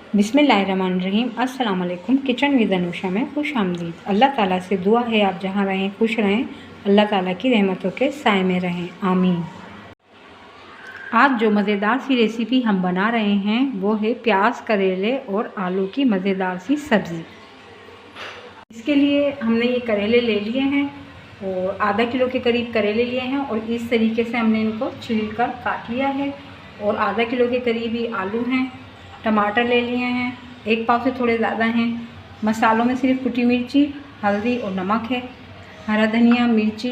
बिस्मिल्लाहिर्रहमानिर्रहीम। अस्सलाम वालेकुम। किचन विद अनुषा में खुश आमदीद। अल्लाह ताला से दुआ है आप जहाँ रहें खुश रहें, अल्लाह ताला की रहमतों के साए में रहें, आमीन। आज जो मज़ेदार सी रेसिपी हम बना रहे हैं वो है प्याज, करेले और आलू की मज़ेदार सी सब्ज़ी। इसके लिए हमने ये करेले ले लिए हैं और आधा किलो के करीब करेले लिए हैं और इस तरीके से हमने इनको छील कर काट लिया है। और आधा किलो के करीब ही आलू हैं। टमाटर ले लिए हैं, 1 पाव से थोड़े ज़्यादा हैं। मसालों में सिर्फ कुटी मिर्ची, हल्दी और नमक है। हरा धनिया, मिर्ची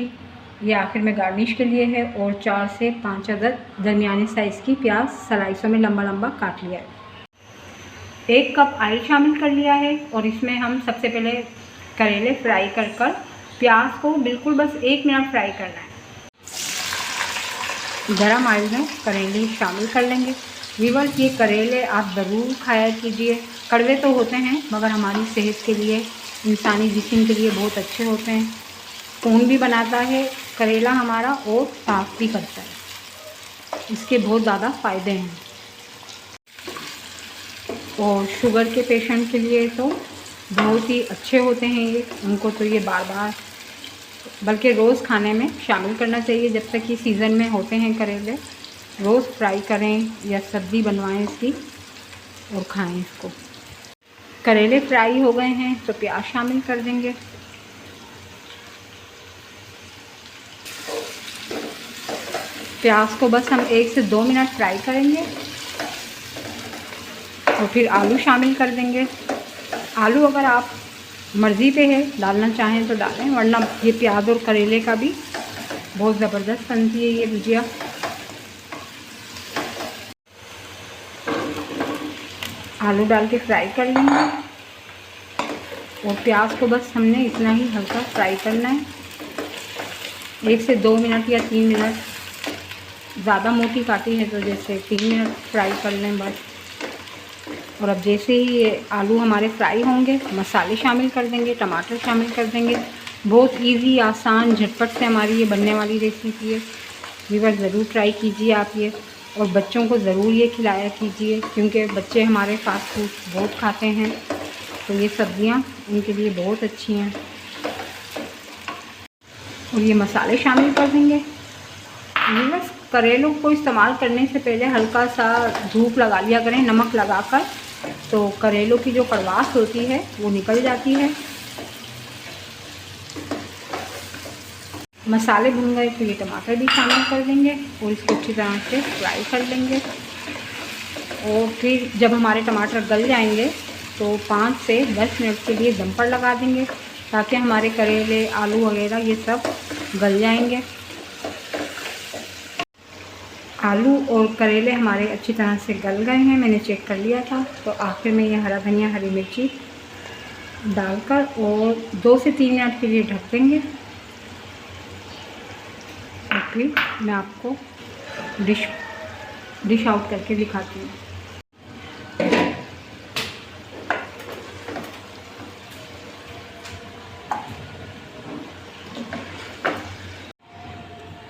ये आखिर में गार्निश के लिए है। और 4 से 5 अदद दरमियाने साइज़ की प्याज स्लाइसों में लंबा लंबा काट लिया है। 1 कप ऑयल शामिल कर लिया है और इसमें हम सबसे पहले करेले फ्राई कर प्याज को बिल्कुल बस 1 मिनट फ्राई करना है। गरम ऑयल में करेले शामिल कर लेंगे। व्यूअर्स, ये करेले आप ज़रूर खाया कीजिए। कड़वे तो होते हैं मगर हमारी सेहत के लिए, इंसानी जिस्म के लिए बहुत अच्छे होते हैं। खून भी बनाता है करेला हमारा और साफ़ भी करता है। इसके बहुत ज़्यादा फ़ायदे हैं। और शुगर के पेशेंट के लिए तो बहुत ही अच्छे होते हैं ये। उनको तो ये बार बार बल्कि रोज़ खाने में शामिल करना चाहिए जब तक ये सीज़न में होते हैं करेले। रोज़ फ्राई करें या सब्ज़ी बनवाएं इसकी और खाएं इसको। करेले फ्राई हो गए हैं तो प्याज शामिल कर देंगे। प्याज को बस हम 1 से 2 मिनट फ्राई करेंगे और फिर आलू शामिल कर देंगे। आलू अगर आप मर्ज़ी पे है, डालना चाहें तो डालें, वरना ये प्याज और करेले का भी बहुत ज़बरदस्त बनती है ये भुजिया। आलू डाल के फ्राई कर लेंगे और प्याज को बस हमने इतना ही हल्का फ्राई करना है। 1 से 2 मिनट या 3 मिनट, ज़्यादा मोटी काटी है तो जैसे 3 मिनट फ्राई कर लें बस। और अब जैसे ही ये आलू हमारे फ्राई होंगे मसाले शामिल कर देंगे, टमाटर शामिल कर देंगे। बहुत इजी, आसान, झटपट से हमारी ये बनने वाली रेसिपी है। व्यूअर्स, ज़रूर ट्राई कीजिए आप ये। और बच्चों को ज़रूर ये खिलाया कीजिए क्योंकि बच्चे हमारे फास्ट फूड बहुत खाते हैं, तो ये सब्ज़ियाँ उनके लिए बहुत अच्छी हैं। और ये मसाले शामिल कर देंगे। व्यूअर्स, करेलों को इस्तेमाल करने से पहले हल्का सा धूप लगा लिया करें नमक लगाकर, तो करेलों की जो कड़वाहट होती है वो निकल जाती है। मसाले भुन गए तो ये टमाटर भी शामिल कर देंगे और इसको अच्छी तरह से फ्राई कर लेंगे। और फिर जब हमारे टमाटर गल जाएंगे तो 5 से 10 मिनट के लिए दम पर लगा देंगे ताकि हमारे करेले, आलू वगैरह ये सब गल जाएंगे। आलू और करेले हमारे अच्छी तरह से गल गए हैं, मैंने चेक कर लिया था। तो आखिर में ये हरा धनिया, हरी मिर्ची डालकर और 2 से 3 मिनट के लिए ढक देंगे। और फिर मैं आपको डिश आउट करके दिखाती हूँ।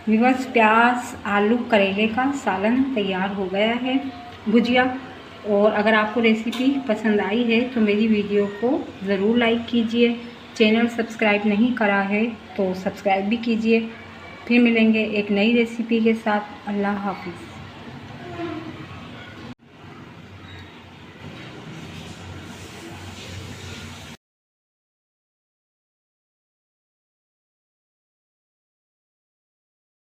व्यूअर्स, प्याज, आलू, करेले का सालन तैयार हो गया है, भुजिया। और अगर आपको रेसिपी पसंद आई है तो मेरी वीडियो को ज़रूर लाइक कीजिए। चैनल सब्सक्राइब नहीं करा है तो सब्सक्राइब भी कीजिए। फिर मिलेंगे एक नई रेसिपी के साथ। अल्लाह हाफ़िज़।